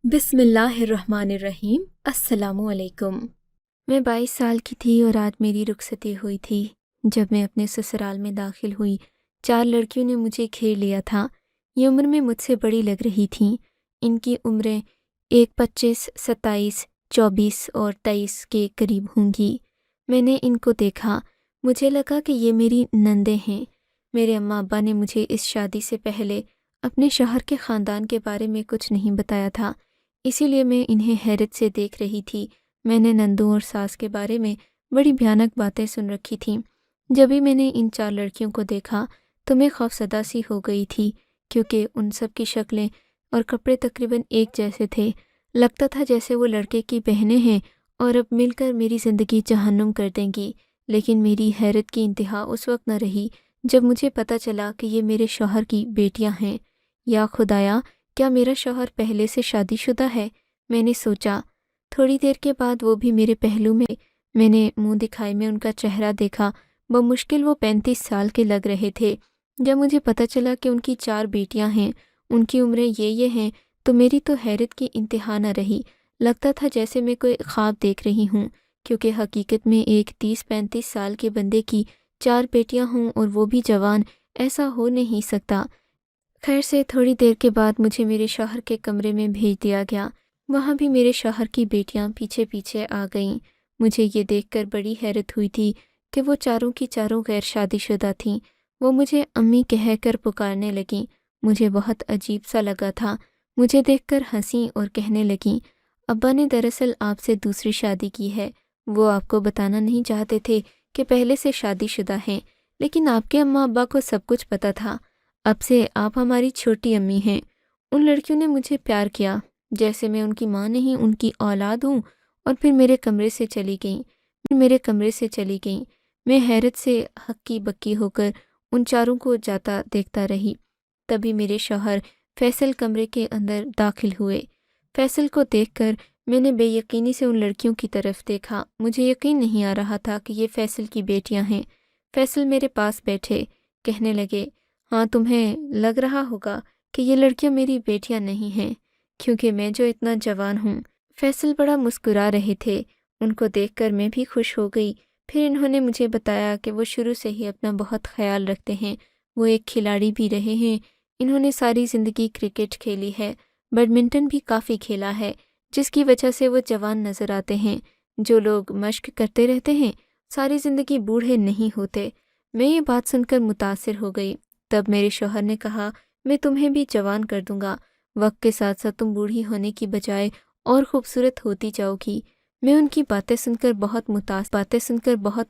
बिस्मिल्लाहिर्रहमानिर्रहीम। अस्सलामु अलैकुम। मैं 22 साल की थी और आज मेरी रुखसती हुई थी। जब मैं अपने ससुराल में दाखिल हुई, 4 लड़कियों ने मुझे घेर लिया था। ये उम्र में मुझसे बड़ी लग रही थीं। इनकी उम्रें एक 25, 27, 24 और 23 के करीब होंगी। मैंने इनको देखा, मुझे लगा कि ये मेरी नंदें हैं। मेरे अम्मा अब्बा ने मुझे इस शादी से पहले अपने शौहर के ख़ानदान के बारे में कुछ नहीं बताया था, इसीलिए मैं इन्हें हैरत से देख रही थी। मैंने नंदू और सास के बारे में बड़ी भयानक बातें सुन रखी थीं। जब भी मैंने इन 4 लड़कियों को देखा तो मैं खौफज़दा सी हो गई थी, क्योंकि उन सब की शक्लें और कपड़े तकरीबन एक जैसे थे। लगता था जैसे वो लड़के की बहनें हैं और अब मिलकर मेरी ज़िंदगी जहन्नुम कर देंगी। लेकिन मेरी हैरत की इंतहा उस वक्त न रही जब मुझे पता चला कि ये मेरे शौहर की बेटियां हैं। या खुदाया, क्या मेरा शौहर पहले से शादीशुदा है? मैंने सोचा। थोड़ी देर के बाद वो भी मेरे पहलू में। मैंने मुंह दिखाई में उनका चेहरा देखा। बमुश्किल वो 35 साल के लग रहे थे। जब मुझे पता चला कि उनकी 4 बेटियां हैं, उनकी उम्रें ये हैं, तो मेरी तो हैरत की इंतहा न रही। लगता था जैसे मैं कोई ख्वाब देख रही हूँ, क्योंकि हकीकत में एक 30-35 साल के बंदे की 4 बेटियां हों और वो भी जवान, ऐसा हो नहीं सकता। खैर से थोड़ी देर के बाद मुझे मेरे शौहर के कमरे में भेज दिया गया। वहाँ भी मेरे शौहर की बेटियां पीछे पीछे आ गईं। मुझे ये देखकर बड़ी हैरत हुई थी कि वो चारों की चारों गैर शादीशुदा थीं। वो मुझे अम्मी कहकर पुकारने लगीं। मुझे बहुत अजीब सा लगा था। मुझे देखकर हंसी और कहने लगीं, अब्बा ने दरअसल आपसे दूसरी शादी की है। वो आपको बताना नहीं चाहते थे कि पहले से शादीशुदा हैं, लेकिन आपके अम्मा अब्बा को सब कुछ पता था। अब से आप हमारी छोटी अम्मी हैं। उन लड़कियों ने मुझे प्यार किया जैसे मैं उनकी माँ नहीं उनकी औलाद हूँ, और फिर मेरे कमरे से चली गईं। मैं हैरत से हक्की बक्की होकर उन चारों को जाता देखता रही। तभी मेरे शौहर फैसल कमरे के अंदर दाखिल हुए। फैसल को देखकर मैंने बेयकीनी से उन लड़कियों की तरफ देखा। मुझे यकीन नहीं आ रहा था कि ये फैसल की बेटियां हैं। फैसल मेरे पास बैठे, कहने लगे, हाँ, तुम्हें लग रहा होगा कि ये लड़कियां मेरी बेटियां नहीं हैं, क्योंकि मैं जो इतना जवान हूँ। फैसल बड़ा मुस्कुरा रहे थे। उनको देखकर मैं भी खुश हो गई। फिर इन्होंने मुझे बताया कि वो शुरू से ही अपना बहुत ख्याल रखते हैं। वो एक खिलाड़ी भी रहे हैं। इन्होंने सारी ज़िंदगी क्रिकेट खेली है, बैडमिंटन भी काफ़ी खेला है, जिसकी वजह से वो जवान नज़र आते हैं। जो लोग मश्क करते रहते हैं सारी ज़िंदगी बूढ़े नहीं होते। मैं ये बात सुनकर मुतासिर हो गई। तब मेरे शौहर ने कहा, मैं तुम्हें भी जवान कर दूंगा। वक्त के साथ साथ तुम बूढ़ी होने की बजाय और खूबसूरत होती जाओगी। मैं उनकी बातें सुनकर बहुत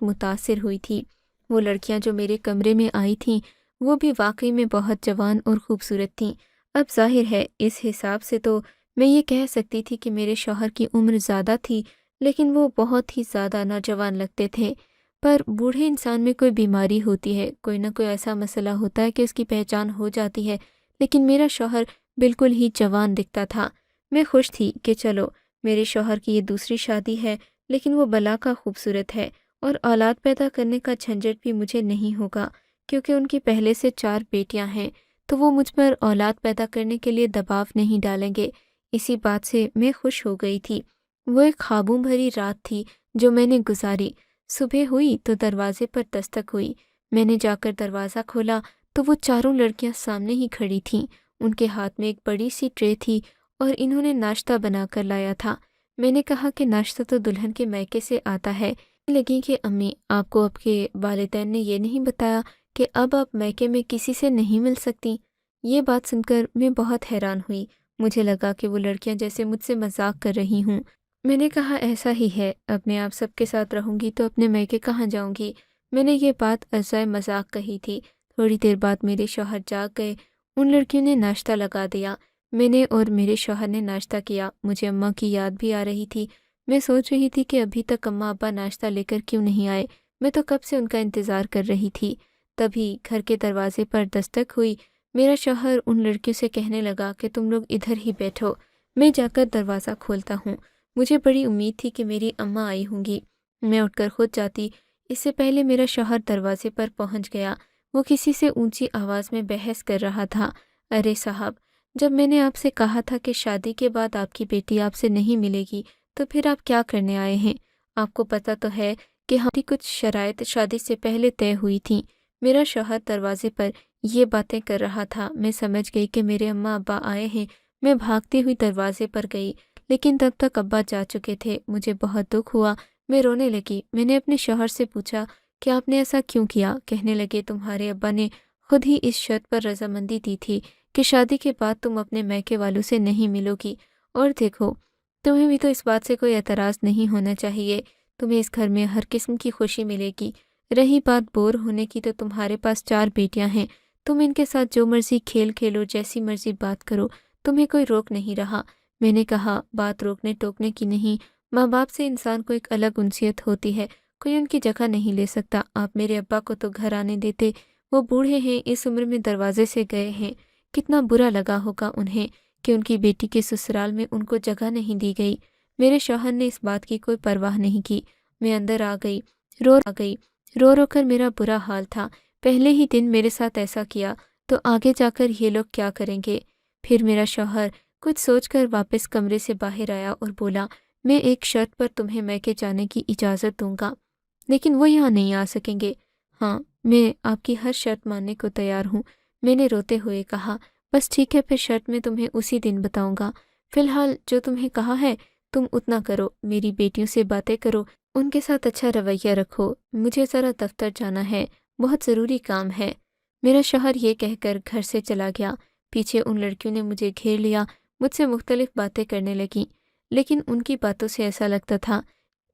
मुतासिर हुई थी। वो लड़कियां जो मेरे कमरे में आई थीं, वो भी वाकई में बहुत जवान और खूबसूरत थीं। अब जाहिर है इस हिसाब से तो मैं ये कह सकती थी कि मेरे शौहर की उम्र ज़्यादा थी, लेकिन वो बहुत ही ज़्यादा नौजवान लगते थे। पर बूढ़े इंसान में कोई बीमारी होती है, कोई ना कोई ऐसा मसला होता है कि उसकी पहचान हो जाती है। लेकिन मेरा शौहर बिल्कुल ही जवान दिखता था। मैं खुश थी कि चलो, मेरे शौहर की ये दूसरी शादी है, लेकिन वो भला का खूबसूरत है और औलाद पैदा करने का झंझट भी मुझे नहीं होगा, क्योंकि उनकी पहले से 4 बेटियां हैं, तो वो मुझ पर औलाद पैदा करने के लिए दबाव नहीं डालेंगे। इसी बात से मैं खुश हो गई थी। वो एक ख्वाबों भरी रात थी जो मैंने गुजारी। सुबह हुई तो दरवाजे पर दस्तक हुई। मैंने जाकर दरवाज़ा खोला तो वो चारों लड़कियां सामने ही खड़ी थीं। उनके हाथ में एक बड़ी सी ट्रे थी और इन्होंने नाश्ता बनाकर लाया था। मैंने कहा कि नाश्ता तो दुल्हन के मायके से आता है। लगी कि अम्मी, आपको आपके वालिदैन ने ये नहीं बताया कि अब आप मायके में किसी से नहीं मिल सकती? ये बात सुनकर मैं बहुत हैरान हुई। मुझे लगा कि वो लड़कियां जैसे मुझसे मजाक कर रही हूँ। मैंने कहा, ऐसा ही है, अब मैं आप सबके साथ रहूंगी तो अपने मायके कहाँ जाऊंगी? मैंने ये बात अज़ाए मजाक कही थी। थोड़ी देर बाद मेरे शौहर जाग गए। उन लड़कियों ने नाश्ता लगा दिया। मैंने और मेरे शौहर ने नाश्ता किया। मुझे अम्मा की याद भी आ रही थी। मैं सोच रही थी कि अभी तक अम्मा अब्बा नाश्ता लेकर क्यों नहीं आए। मैं तो कब से उनका इंतज़ार कर रही थी। तभी घर के दरवाजे पर दस्तक हुई। मेरा शौहर उन लड़कियों से कहने लगा कि तुम लोग इधर ही बैठो, मैं जाकर दरवाज़ा खोलता हूँ। मुझे बड़ी उम्मीद थी कि मेरी अम्मा आई होंगी। मैं उठकर खुद जाती। इससे पहले मेरा शौहर दरवाजे पर पहुंच गया। वो किसी से ऊंची आवाज़ में बहस कर रहा था। अरे साहब, جب میں نے آپ سے کہا تھا کہ شادی کے بعد آپ کی بیٹی آپ سے نہیں ملے گی تو پھر آپ کیا کرنے آئے ہیں؟ آپ کو پتہ تو ہے کہ ہماری کچھ شرائط شادی سے پہلے طے ہوئی تھیں۔ میرا شوہر دروازے پر یہ باتیں کر رہا تھا، میں سمجھ گئی کہ میرے اماں ابا آئے ہیں۔ میں بھاگتی ہوئی دروازے پر گئی، لیکن تب تک ابا جا چکے تھے۔ مجھے بہت دکھ ہوا، میں رونے لگی۔ میں نے اپنے شوہر سے پوچھا کہ آپ نے ایسا کیوں کیا؟ کہنے لگے تمہارے ابا نے خود ہی اس شرط پر رضامندی دی تھی کہ شادی کے بعد تم اپنے میکے والوں سے نہیں ملو گی، اور دیکھو تمہیں بھی تو اس بات سے کوئی اعتراض نہیں ہونا چاہیے۔ تمہیں اس گھر میں ہر قسم کی خوشی ملے گی۔ رہی بات بور ہونے کی، تو تمہارے پاس 4 بیٹیاں ہیں، تم ان کے ساتھ جو مرضی کھیل کھیلو، جیسی مرضی بات کرو، تمہیں کوئی روک نہیں رہا۔ میں نے کہا بات روکنے ٹوکنے کی نہیں، ماں باپ سے انسان کو ایک الگ انسیت ہوتی ہے، کوئی ان کی جگہ نہیں لے سکتا۔ آپ میرے ابا کو تو گھر آنے دیتے، وہ بوڑھے ہیں، اس عمر میں دروازے سے گئے ہیں۔ کتنا برا لگا ہوگا انہیں کہ ان کی بیٹی کے سسرال میں ان کو جگہ نہیں دی گئی۔ میرے شوہر نے اس بات کی کوئی پرواہ نہیں کی۔ میں اندر آ گئی، رو رو کر میرا برا حال تھا۔ پہلے ہی دن میرے ساتھ ایسا کیا تو آگے جا کر یہ لوگ کیا کریں گے؟ پھر میرا شوہر کچھ سوچ کر واپس کمرے سے باہر آیا اور بولا، میں ایک شرط پر تمہیں میکے جانے کی اجازت دوں گا، لیکن وہ یہاں نہیں آ سکیں گے۔ ہاں، میں آپ کی ہر شرط ماننے کو تیار ہوں، میں نے روتے ہوئے کہا۔ بس ٹھیک ہے، پھر شرط میں تمہیں اسی دن بتاؤں گا۔ فی الحال جو تمہیں کہا ہے تم اتنا کرو، میری بیٹیوں سے باتیں کرو، ان کے ساتھ اچھا رویہ رکھو۔ مجھے ذرا دفتر جانا ہے، بہت ضروری کام ہے۔ میرا شوہر یہ کہہ کر گھر سے چلا گیا۔ پیچھے ان لڑکیوں نے مجھے گھیر لیا، مجھ سے مختلف باتیں کرنے لگیں، لیکن ان کی باتوں سے ایسا لگتا تھا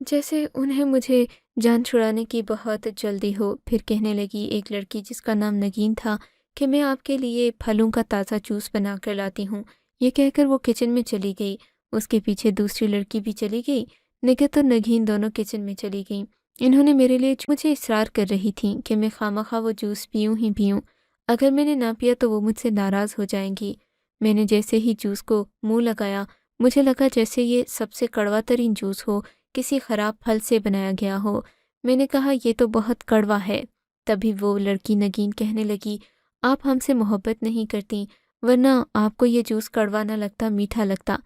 جیسے انہیں مجھے جان چھڑانے کی بہت جلدی ہو۔ پھر کہنے لگی ایک لڑکی جس کا نام نگین تھا کہ میں آپ کے لیے پھلوں کا تازہ جوس بنا کر لاتی ہوں۔ یہ کہہ کر وہ کچن میں چلی گئی۔ اس کے پیچھے دوسری لڑکی بھی چلی گئی۔ نگت اور نگین دونوں کچن میں چلی گئیں۔ انہوں نے میرے لیے مجھے اصرار کر رہی تھیں کہ میں خواہ وہ جوس پیوں ہی پیوں، اگر میں نے نہ پیا تو وہ مجھ سے ناراض ہو جائیں گی۔ میں نے جیسے ہی جوس کو منہ لگایا، مجھے لگا جیسے یہ سب سے کڑوا ترین جوس ہو، کسی خراب پھل سے بنایا گیا ہو۔ میں نے کہا یہ تو بہت کڑوا ہے۔ تبھی وہ لڑکی نگین کہنے لگی، آپ ہم سے محبت نہیں کرتی، ورنہ آپ کو یہ جوس کڑوا نہ لگتا، میٹھا لگتا۔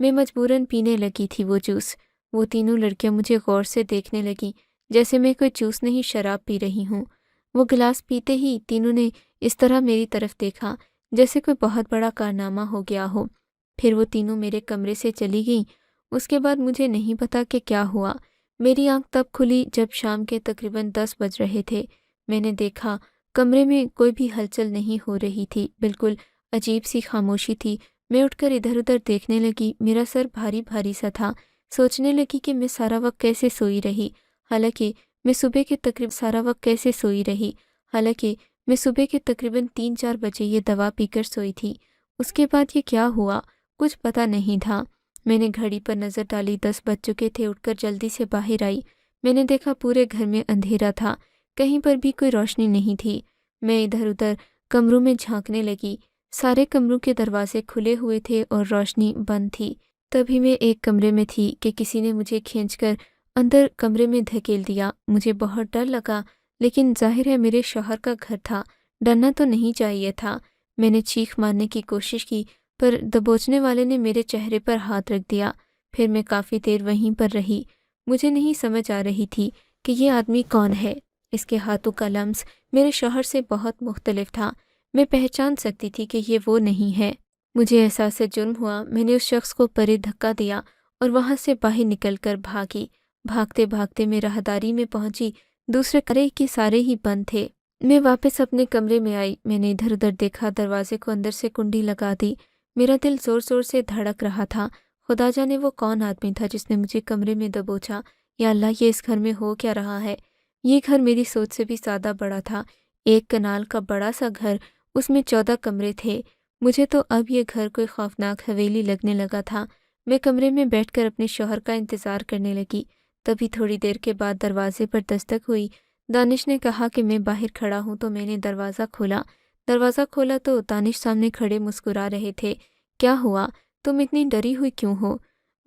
میں مجبوراً پینے لگی تھی وہ جوس۔ وہ تینوں لڑکیاں مجھے غور سے دیکھنے لگیں جیسے میں کوئی جوس نہیں شراب پی رہی ہوں۔ وہ گلاس پیتے ہی تینوں نے اس طرح میری طرف دیکھا جیسے کوئی بہت بڑا کارنامہ ہو گیا ہو۔ پھر وہ تینوں میرے کمرے سے چلی گئیں۔ اس کے بعد مجھے نہیں پتا کہ کیا ہوا۔ میری آنکھ تب کھلی جب شام کے تقریباً 10 بج رہے تھے۔ میں نے دیکھا کمرے میں کوئی بھی ہلچل نہیں ہو رہی تھی، بالکل عجیب سی خاموشی تھی۔ میں اٹھ کر ادھر ادھر دیکھنے لگی، میرا سر بھاری بھاری سا تھا۔ سوچنے لگی کہ میں سارا وقت کیسے سوئی رہی، حالانکہ میں صبح کے تقریباً 3-4 بجے یہ دوا پی کر سوئی تھی۔ اس کے بعد یہ کیا ہوا کچھ پتہ نہیں تھا۔ میں نے گھڑی پر نظر ڈالی، 10 بج چکے تھے۔ اٹھ کر جلدی سے باہر آئی۔ میں نے دیکھا پورے گھر میں اندھیرا تھا، کہیں پر بھی کوئی روشنی نہیں تھی۔ میں ادھر ادھر کمروں میں جھانکنے لگی، سارے کمروں کے دروازے کھلے ہوئے تھے اور روشنی بند تھی۔ تبھی میں ایک کمرے میں تھی کہ کسی نے مجھے کھینچ کر اندر کمرے میں دھکیل دیا۔ مجھے بہت ڈر لگا، لیکن ظاہر ہے میرے شوہر کا گھر تھا، ڈرنا تو نہیں چاہیے تھا۔ میں نے چیخ مارنے کی کوشش کی، پر دبوچنے والے نے میرے چہرے پر ہاتھ رکھ دیا۔ پھر میں کافی دیر وہیں پر رہی۔ مجھے نہیں سمجھ آ رہی تھی کہ یہ آدمی کون ہے۔ اس کے ہاتھوں کا لمس میرے شوہر سے بہت مختلف تھا۔ میں پہچان سکتی تھی کہ یہ وہ نہیں ہے۔ مجھے احساس جرم ہوا۔ میں نے اس شخص کو پرے دھکا دیا اور وہاں سے باہر نکل کر بھاگی۔ بھاگتے بھاگتے میں راہداری میں پہنچی، دوسرے کمرے کے سارے ہی بند تھے۔ میں واپس اپنے کمرے میں آئی۔ میں نے ادھر ادھر دیکھا، دروازے کو اندر سے کنڈی لگا دی۔ میرا دل زور زور سے دھڑک رہا تھا۔ خدا جانے وہ کون آدمی تھا جس نے مجھے کمرے میں دبوچا۔ یا اللہ، یہ اس گھر میں ہو کیا رہا ہے؟ یہ گھر میری سوچ سے بھی زیادہ بڑا تھا۔ 1 کنال کا بڑا سا گھر، اس میں 14 کمرے تھے۔ مجھے تو اب یہ گھر کوئی خوفناک حویلی لگنے لگا تھا۔ میں کمرے میں بیٹھ کر اپنے شوہر کا انتظار کرنے لگی۔ تبھی تھوڑی دیر کے بعد دروازے پر دستک ہوئی۔ دانش نے کہا کہ میں باہر کھڑا ہوں، تو میں نے دروازہ کھولا تو دانش سامنے کھڑے مسکرا رہے تھے۔ کیا ہوا؟ تم اتنی ڈری ہوئی کیوں ہو؟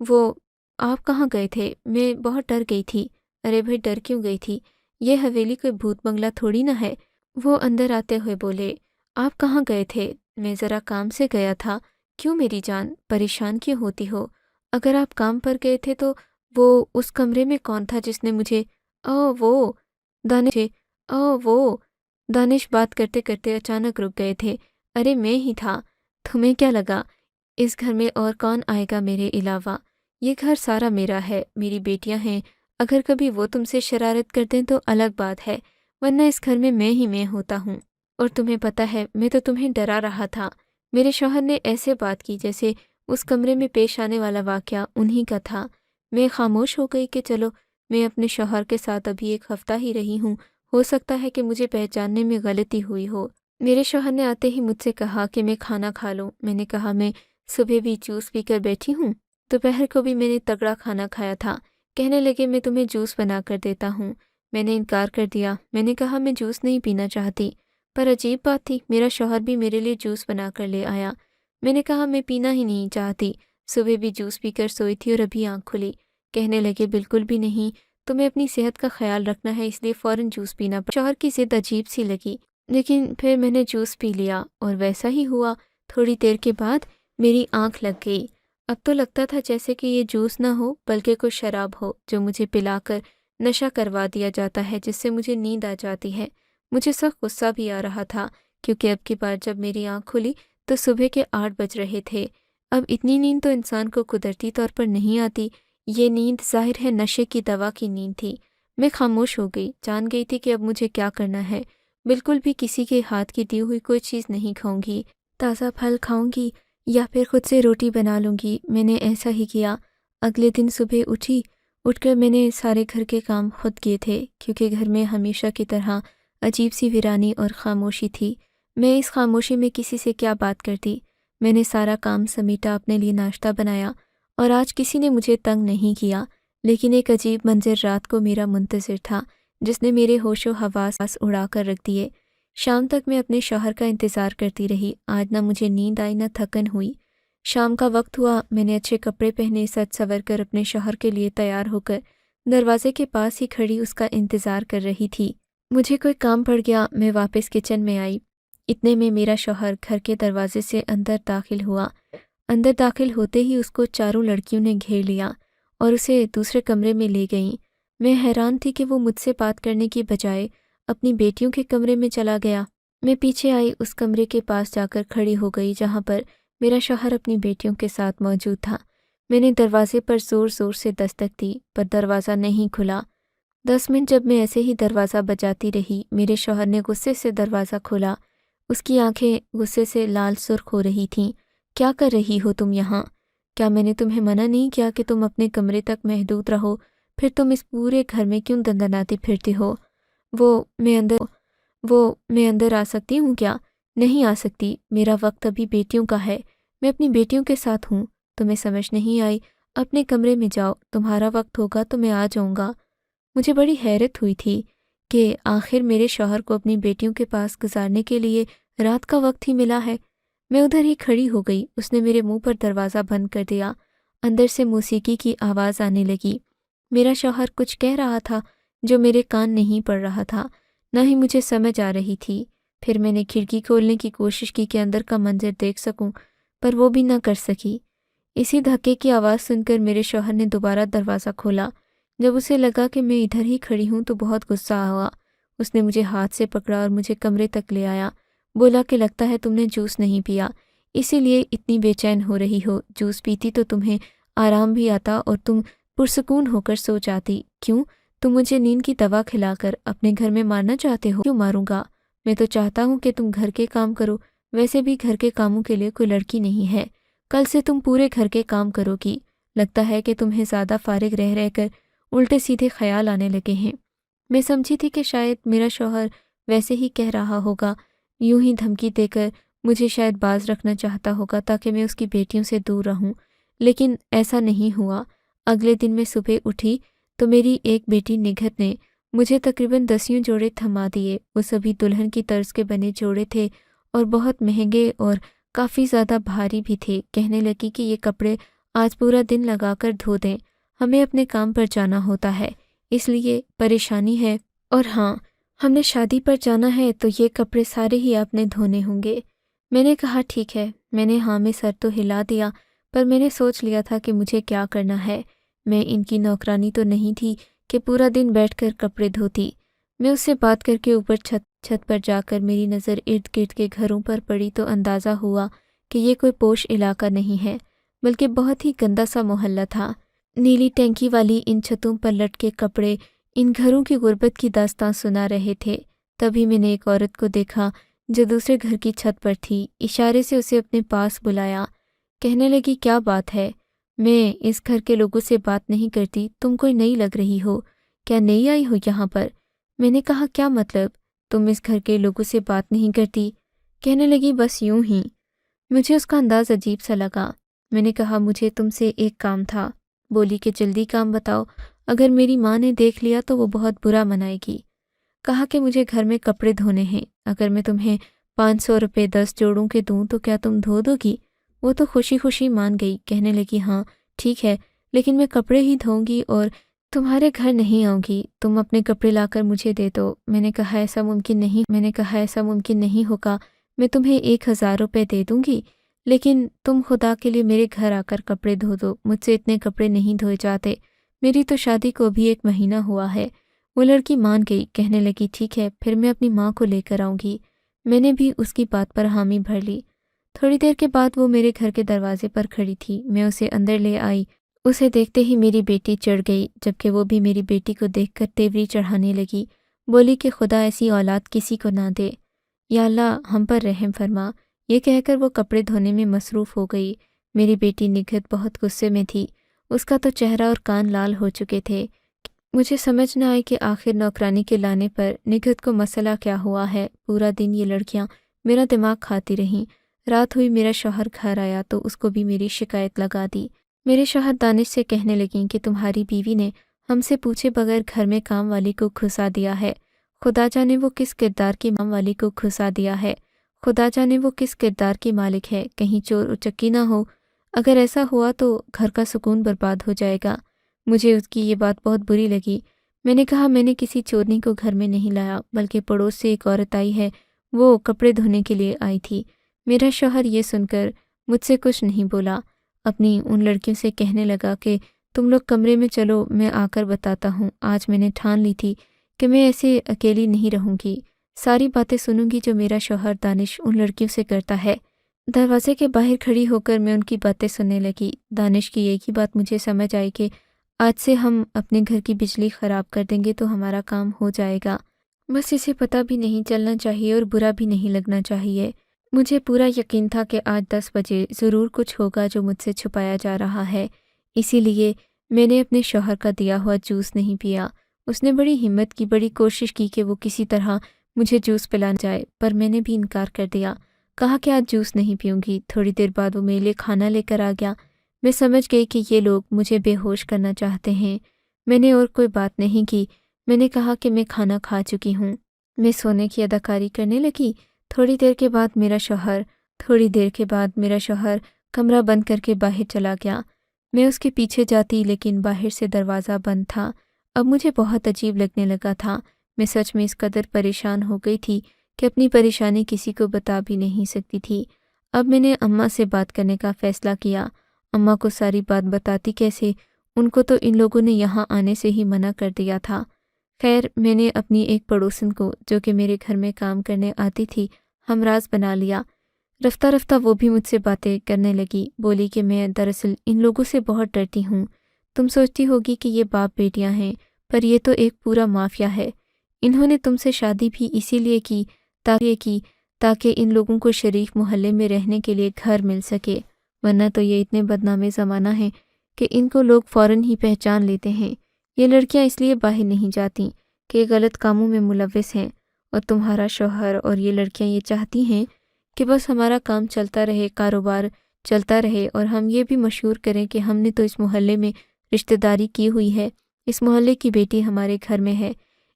وہ آپ کہاں گئے تھے؟ میں بہت ڈر گئی تھی۔ ارے بھائی، ڈر کیوں گئی تھی؟ یہ حویلی کوئی بھوت بنگلہ تھوڑی نہ ہے۔ وہ اندر آتے ہوئے بولے، آپ کہاں گئے تھے؟ मैं ज़रा काम से गया था। क्यों मेरी जान, परेशान क्यों होती हो? अगर आप काम पर गए थे तो वो उस कमरे में कौन था जिसने मुझे वो दानिश वो दानिश बात करते करते अचानक रुक गए थे। अरे मैं ही था। तुम्हें क्या लगा इस घर में और कौन आएगा मेरे अलावा? ये घर सारा मेरा है, मेरी बेटियां हैं। अगर कभी वो तुमसे शरारत कर दें तो अलग बात है, वरना इस घर में मैं ही मैं होता हूँ। और तुम्हें पता है, मैं तो तुम्हें डरा रहा था। मेरे शौहर ने ऐसे बात की जैसे उस कमरे में पेश आने वाला वाक़या उन्हीं का था। मैं खामोश हो गई कि चलो, मैं अपने शौहर के साथ अभी 1 हफ़्ता ही रही हूँ, हो सकता है कि मुझे पहचानने में गलती हुई हो। मेरे शौहर ने आते ही मुझसे कहा कि मैं खाना खा लूँ। मैंने कहा मैं सुबह भी जूस पीकर बैठी हूँ, दोपहर को भी मैंने तगड़ा खाना खाया था। कहने लगे मैं तुम्हें जूस बना कर देता हूँ। मैंने इनकार कर दिया। मैंने कहा मैं जूस नहीं पीना चाहती। पर अजीब बात थी, मेरा शौहर भी मेरे लिए जूस बना कर ले आया। मैंने कहा मैं पीना ही नहीं चाहती, सुबह भी जूस पीकर सोई थी और अभी आँख खुली। कहने लगे बिल्कुल भी नहीं, तुम्हें अपनी सेहत का ख्याल रखना है, इसलिए फ़ौरन जूस पीना पड़ा। शौहर की ज़िद अजीब सी लगी, लेकिन फिर मैंने जूस पी लिया और वैसा ही हुआ। थोड़ी देर के बाद मेरी आँख लग गई। अब तो लगता था जैसे कि ये जूस ना हो बल्कि कोई शराब हो जो मुझे पिलाकर नशा करवा दिया जाता है, जिससे मुझे नींद आ जाती है। मुझे सख्त गुस्सा भी आ रहा था, क्योंकि अब की बार जब मेरी आँख खुली तो सुबह के 8 बज रहे थे। अब इतनी नींद तो इंसान को कुदरती तौर पर नहीं आती। ये नींद ज़ाहिर है नशे की दवा की नींद थी। मैं खामोश हो गई, जान गई थी कि अब मुझे क्या करना है। बिल्कुल भी किसी के हाथ की दी हुई कोई चीज़ नहीं खाऊंगी। ताज़ा फल खाऊंगी या फिर खुद से रोटी बना लूँगी। मैंने ऐसा ही किया। अगले दिन सुबह उठकर मैंने सारे घर के काम खुद किए थे, क्योंकि घर में हमेशा की तरह अजीब सी वीरानी और खामोशी थी। मैं इस खामोशी में किसी से क्या बात करती। मैंने सारा काम समेटा, अपने लिए नाश्ता बनाया और आज किसी ने मुझे तंग नहीं किया। लेकिन एक अजीब मंजर रात को मेरा मुंतज़िर था, जिसने मेरे होशो हवास उड़ा कर रख दिए। शाम तक मैं अपने शौहर का इंतज़ार करती रही। आज ना मुझे नींद आई, ना थकन हुई। शाम का वक्त हुआ, मैंने अच्छे कपड़े पहने, सज संवर कर अपने शौहर के लिए तैयार होकर दरवाजे के पास ही खड़ी उसका इंतज़ार कर रही थी। मुझे कोई काम पड़ गया, मैं वापस किचन में आई। इतने में मेरा शौहर घर के दरवाजे से अंदर दाखिल हुआ। अंदर दाखिल होते ही उसको चारों लड़कियों ने घेर लिया और उसे दूसरे कमरे में ले गईं। मैं हैरान थी कि वो मुझसे बात करने की बजाय अपनी बेटियों के कमरे में चला गया। मैं पीछे आई, उस कमरे के पास जाकर खड़ी हो गई जहाँ पर मेरा शौहर अपनी बेटियों के साथ मौजूद था। मैंने दरवाजे पर ज़ोर ज़ोर से दस्तक दी, पर दरवाज़ा नहीं खुला। 10 मिनट जब मैं ऐसे ही दरवाज़ा बजाती रही, मेरे शौहर ने गुस्से से दरवाज़ा खोला। उसकी आंखें गुस्से से लाल सुर्ख हो रही थीं। क्या कर रही हो तुम यहाँ? क्या मैंने तुम्हें मना नहीं किया कि तुम अपने कमरे तक महदूद रहो? फिर तुम इस पूरे घर में क्यों दंदनाती फिरती हो? वो मैं अंदर वो मैं अंदर आ सकती हूँ क्या? नहीं आ सकती। मेरा वक्त अभी बेटियों का है। मैं अपनी बेटियों के साथ हूँ। तुम्हें समझ नहीं आई? अपने कमरे में जाओ, तुम्हारा वक्त होगा तो मैं आ जाऊँगा। मुझे बड़ी हैरत हुई थी कि आखिर मेरे शौहर को अपनी बेटियों के पास गुजारने के लिए रात का वक्त ही मिला है। मैं उधर ही खड़ी हो गई। उसने मेरे मुंह पर दरवाज़ा बंद कर दिया। अंदर से मौसीकी की आवाज़ आने लगी। मेरा शौहर कुछ कह रहा था जो मेरे कान नहीं पड़ रहा था, न ही मुझे समझ आ रही थी। फिर मैंने खिड़की खोलने की कोशिश की कि अंदर का मंजर देख सकूं, पर वो भी न कर सकी। इसी धक्के की आवाज़ सुनकर मेरे शौहर ने दोबारा दरवाज़ा खोला। जब उसे लगा कि मैं इधर ही खड़ी हूँ तो बहुत गुस्सा हुआ। उसने मुझे हाथ से पकड़ा और मुझे कमरे तक ले आया। बोला कि लगता है तुमने जूस नहीं पिया, इसीलिए इतनी बेचैन हो रही हो। जूस पीती तो तुम्हें आराम भी आता और तुम पुरसकून होकर सो जाती। क्यों, तुम मुझे नींद की दवा खिलाकर अपने घर में मारना चाहते हो? क्यों मारूंगा? मैं तो चाहता हूँ कि तुम घर के काम करो। वैसे भी घर के कामों के लिए कोई लड़की नहीं है। कल से तुम पूरे घर के काम करोगी। लगता है कि तुम्हें ज़्यादा फारिग रह रहकर उल्टे सीधे ख्याल आने लगे हैं। मैं समझी थी कि शायद मेरा शौहर वैसे ही कह रहा होगा, यूं ही धमकी देकर मुझे शायद बाज रखना चाहता होगा ताकि मैं उसकी बेटियों से दूर रहूं। लेकिन ऐसा नहीं हुआ। अगले दिन मैं सुबह उठी तो मेरी एक बेटी निघत ने मुझे तकरीबन 10 जोड़े थमा दिए। वो सभी दुल्हन की तर्ज के बने जोड़े थे और बहुत महंगे और काफ़ी ज़्यादा भारी भी थे। कहने लगी कि ये कपड़े आज पूरा दिन लगाकर धो दें, हमें अपने काम पर जाना होता है, इसलिए परेशानी है। और हाँ, हमने शादी पर जाना है तो ये कपड़े सारे ही आपने धोने होंगे। میں نے کہا ٹھیک ہے، میں نے ہاں میں سر تو ہلا دیا، پر میں نے سوچ لیا تھا کہ مجھے کیا کرنا ہے۔ میں ان کی نوکرانی تو نہیں تھی کہ پورا دن بیٹھ کر کپڑے دھوتی۔ میں اس سے بات کر کے اوپر چھت پر جا کر میری نظر ارد گرد کے گھروں پر پڑی تو اندازہ ہوا کہ یہ کوئی پوش علاقہ نہیں ہے، بلکہ بہت ہی گندا سا محلہ تھا۔ نیلی ٹینکی والی ان چھتوں پر لٹکے کپڑے ان گھروں کی غربت کی داستان سنا رہے تھے۔ تبھی میں نے ایک عورت کو دیکھا جو دوسرے گھر کی چھت پر تھی، اشارے سے اسے اپنے پاس بلایا۔ کہنے لگی کیا بات ہے؟ میں اس گھر کے لوگوں سے بات نہیں کرتی، تم کوئی نئی لگ رہی ہو، کیا نئی آئی ہو یہاں پر؟ میں نے کہا کیا مطلب، تم اس گھر کے لوگوں سے بات نہیں کرتی؟ کہنے لگی بس یوں ہی۔ مجھے اس کا انداز عجیب سا لگا۔ میں نے کہا مجھے تم سے ایک کام تھا۔ بولی کہ جلدی کام بتاؤ، اگر میری ماں نے دیکھ لیا تو وہ بہت برا منائے گی۔ کہا کہ مجھے گھر میں کپڑے دھونے ہیں، اگر میں تمہیں 500 روپے 10 جوڑوں کے دوں تو کیا تم دھو دو گی؟ وہ تو خوشی خوشی مان گئی، کہنے لگی ہاں ٹھیک ہے، لیکن میں کپڑے ہی دھوؤں گی اور تمہارے گھر نہیں آؤں گی، تم اپنے کپڑے لا کر مجھے دے دو۔ میں نے کہا ایسا ممکن نہیں ہوگا، میں تمہیں 1000 روپے دے دوں گی، لیکن تم خدا کے لیے میرے گھر آ کر کپڑے دھو دو، مجھ سے اتنے کپڑے نہیں دھوئے جاتے، میری تو شادی کو بھی 1 مہینہ ہوا ہے۔ وہ لڑکی مان گئی، کہنے لگی ٹھیک ہے، پھر میں اپنی ماں کو لے کر آؤں گی۔ میں نے بھی اس کی بات پر حامی بھر لی۔ تھوڑی دیر کے بعد وہ میرے گھر کے دروازے پر کھڑی تھی، میں اسے اندر لے آئی۔ اسے دیکھتے ہی میری بیٹی چڑھ گئی، جبکہ وہ بھی میری بیٹی کو دیکھ کر تیوری چڑھانے لگی۔ بولی کہ خدا ایسی اولاد کسی کو نہ دے، یا اللہ ہم پر رحم فرما۔ یہ کہہ کر وہ کپڑے دھونے میں مصروف ہو گئی۔ میری بیٹی نگہت بہت غصے میں تھی، اس کا تو چہرہ اور کان لال ہو چکے تھے۔ مجھے سمجھ نہ آئی کہ آخر نوکرانی کے لانے پر نگہت کو مسئلہ کیا ہوا ہے۔ پورا دن یہ لڑکیاں میرا دماغ کھاتی رہیں۔ رات ہوئی، میرا شوہر گھر آیا تو اس کو بھی میری شکایت لگا دی۔ میرے شوہر دانش سے کہنے لگیں کہ تمہاری بیوی نے ہم سے پوچھے بغیر گھر میں کام والی کو گھسا دیا ہے، خدا جانے وہ کس کردار کی کام والی کو گھسا دیا ہے، خدا جانے وہ کس کردار کی مالک ہے، کہیں چور اچکی نہ ہو، اگر ایسا ہوا تو گھر کا سکون برباد ہو جائے گا۔ مجھے اس کی یہ بات بہت بری لگی۔ میں نے کہا میں نے کسی چورنی کو گھر میں نہیں لایا، بلکہ پڑوس سے ایک عورت آئی ہے، وہ کپڑے دھونے کے لیے آئی تھی۔ میرا شوہر یہ سن کر مجھ سے کچھ نہیں بولا، اپنی ان لڑکیوں سے کہنے لگا کہ تم لوگ کمرے میں چلو، میں آ کر بتاتا ہوں۔ آج میں نے ٹھان لی تھی کہ میں ایسے اکیلی نہیں رہوں گی، ساری باتیں سنوں گی جو میرا شوہر دانش ان لڑکیوں سے کرتا ہے۔ دروازے کے باہر کھڑی ہو کر میں ان کی باتیں سننے لگی۔ دانش کی ایک ہی بات مجھے سمجھ آئی کہ آج سے ہم اپنے گھر کی بجلی خراب کر دیں گے تو ہمارا کام ہو جائے گا، بس اسے پتہ بھی نہیں چلنا چاہیے اور برا بھی نہیں لگنا چاہیے۔ مجھے پورا یقین تھا کہ آج 10 بجے ضرور کچھ ہوگا جو مجھ سے چھپایا جا رہا ہے، اسی لیے میں نے اپنے شوہر کا دیا ہوا جوس نہیں پیا۔ اس نے بڑی ہمت کی، بڑی کوشش کی کہ وہ کسی طرح مجھے جوس پلانا جائے، پر میں نے بھی انکار کر دیا، کہا کہ آج جوس نہیں پیوں گی۔ تھوڑی دیر بعد وہ میرے لیے کھانا لے کر آ گیا۔ میں سمجھ گئی کہ یہ لوگ مجھے بے ہوش کرنا چاہتے ہیں۔ میں نے اور کوئی بات نہیں کی، میں نے کہا کہ میں کھانا کھا چکی ہوں۔ میں سونے کی اداکاری کرنے لگی۔ تھوڑی دیر کے بعد میرا شوہر کمرہ بند کر کے باہر چلا گیا۔ میں اس کے پیچھے جاتی، لیکن باہر سے دروازہ بند تھا۔ اب مجھے بہت عجیب لگنے لگا تھا۔ میں سچ میں اس قدر پریشان ہو گئی تھی کہ اپنی پریشانی کسی کو بتا بھی نہیں سکتی تھی۔ اب میں نے اماں سے بات کرنے کا فیصلہ کیا۔ اماں کو ساری بات بتاتی کیسے، ان کو تو ان لوگوں نے یہاں آنے سے ہی منع کر دیا تھا۔ خیر، میں نے اپنی ایک پڑوسن کو جو کہ میرے گھر میں کام کرنے آتی تھی ہمراز بنا لیا۔ رفتہ رفتہ وہ بھی مجھ سے باتیں کرنے لگی۔ بولی کہ میں دراصل ان لوگوں سے بہت ڈرتی ہوں۔ تم سوچتی ہوگی کہ یہ باپ بیٹیاں ہیں، پر یہ تو ایک پورا مافیا ہے۔ انہوں نے تم سے شادی بھی اسی لیے کی تاکہ ان لوگوں کو شریف محلے میں رہنے کے لیے گھر مل سکے، ورنہ تو یہ اتنے بدنام زمانہ ہیں کہ ان کو لوگ فوراً ہی پہچان لیتے ہیں۔ یہ لڑکیاں اس لیے باہر نہیں جاتی کہ غلط کاموں میں ملوث ہیں، اور تمہارا شوہر اور یہ لڑکیاں یہ چاہتی ہیں کہ بس ہمارا کام چلتا رہے، کاروبار چلتا رہے، اور ہم یہ بھی مشہور کریں کہ ہم نے تو اس محلے میں رشتہ داری کی ہوئی ہے، اس محلے کی بیٹی ہمارے گھر میں ہے،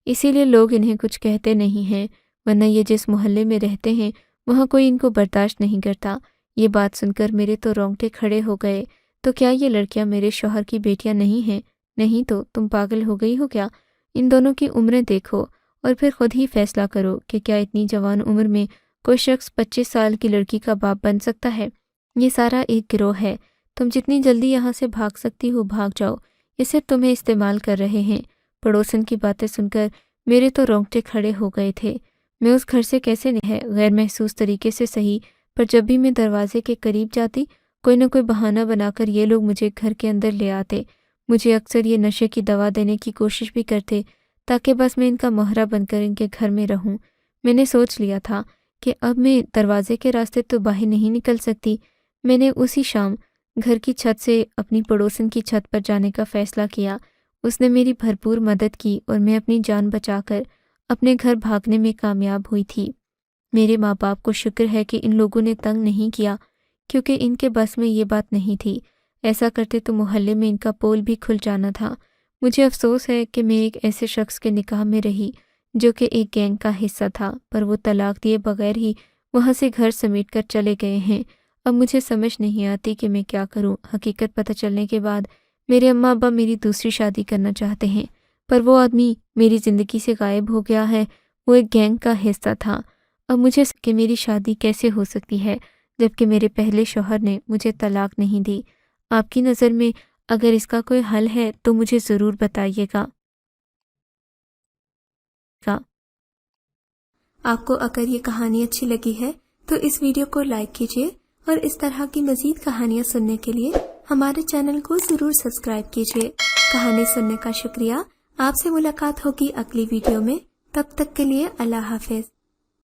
اسی لیے لوگ انہیں کچھ کہتے نہیں ہیں، ورنہ یہ جس محلے میں رہتے ہیں وہاں کوئی ان کو برداشت نہیں کرتا۔ یہ بات سن کر میرے تو رونگٹے کھڑے ہو گئے۔ تو کیا یہ لڑکیاں میرے شوہر کی بیٹیاں نہیں ہیں؟ نہیں تو تم پاگل ہو گئی ہو کیا؟ ان دونوں کی عمریں دیکھو اور پھر خود ہی فیصلہ کرو کہ کیا اتنی جوان عمر میں कोई शख्स 25 साल की लड़की का बाप बन सकता है? ये सारा एक गिरोह है। तुम जितनी जल्दी यहाँ से भाग सकती हो भाग जाओ। ये सिर्फ तुम्हें इस्तेमाल कर रहे हैं। पड़ोसन की बातें सुनकर मेरे तो रोंगटे खड़े हो गए थे। मैं उस घर से कैसे है गैर महसूस तरीके से सही, पर जब भी मैं दरवाजे के करीब जाती कोई न कोई बहाना बनाकर ये लोग मुझे घर के अंदर ले आते। मुझे अक्सर ये नशे की दवा देने की कोशिश भी करते ताकि बस मैं इनका मोहरा बनकर इनके घर में रहूं। मैंने सोच लिया था कि अब मैं दरवाजे के रास्ते तो बाहर नहीं निकल सकती। मैंने उसी शाम घर की छत से अपनी पड़ोसन की छत पर जाने का फ़ैसला किया। उसने मेरी भरपूर मदद की और मैं अपनी जान बचाकर अपने घर भागने में कामयाब हुई थी। मेरे माँ बाप को शुक्र है कि इन लोगों ने तंग नहीं किया, क्योंकि इनके बस में ये बात नहीं थी। ऐसा करते तो मोहल्ले में इनका पोल भी खुल जाना था। मुझे अफसोस है कि मैं एक ऐसे शख्स के निकाह में रही जो कि एक गैंग का हिस्सा था, पर वो तलाक दिए बगैर ही वहाँ से घर समेट कर चले गए हैं। अब मुझे समझ नहीं आती कि मैं क्या करूं। हकीकत पता चलने के बाद मेरे अम्मा अब्बा मेरी दूसरी शादी करना चाहते हैं, पर वो आदमी मेरी ज़िंदगी से गायब हो गया है। वो एक गैंग का हिस्सा था। अब मुझे कि मेरी शादी कैसे हो सकती है जबकि मेरे पहले शौहर ने मुझे तलाक नहीं दी। आपकी नज़र में अगर इसका कोई हल है तो मुझे ज़रूर बताइएगा। आपको अगर ये कहानी अच्छी लगी है तो इस वीडियो को लाइक कीजिए और इस तरह की मज़ीद कहानियाँ सुनने के लिए हमारे चैनल को ज़रूर सब्सक्राइब कीजिए। कहानी सुनने का शुक्रिया। आपसे मुलाकात होगी अगली वीडियो में। तब तक के लिए अल्लाह हाफ़िज़।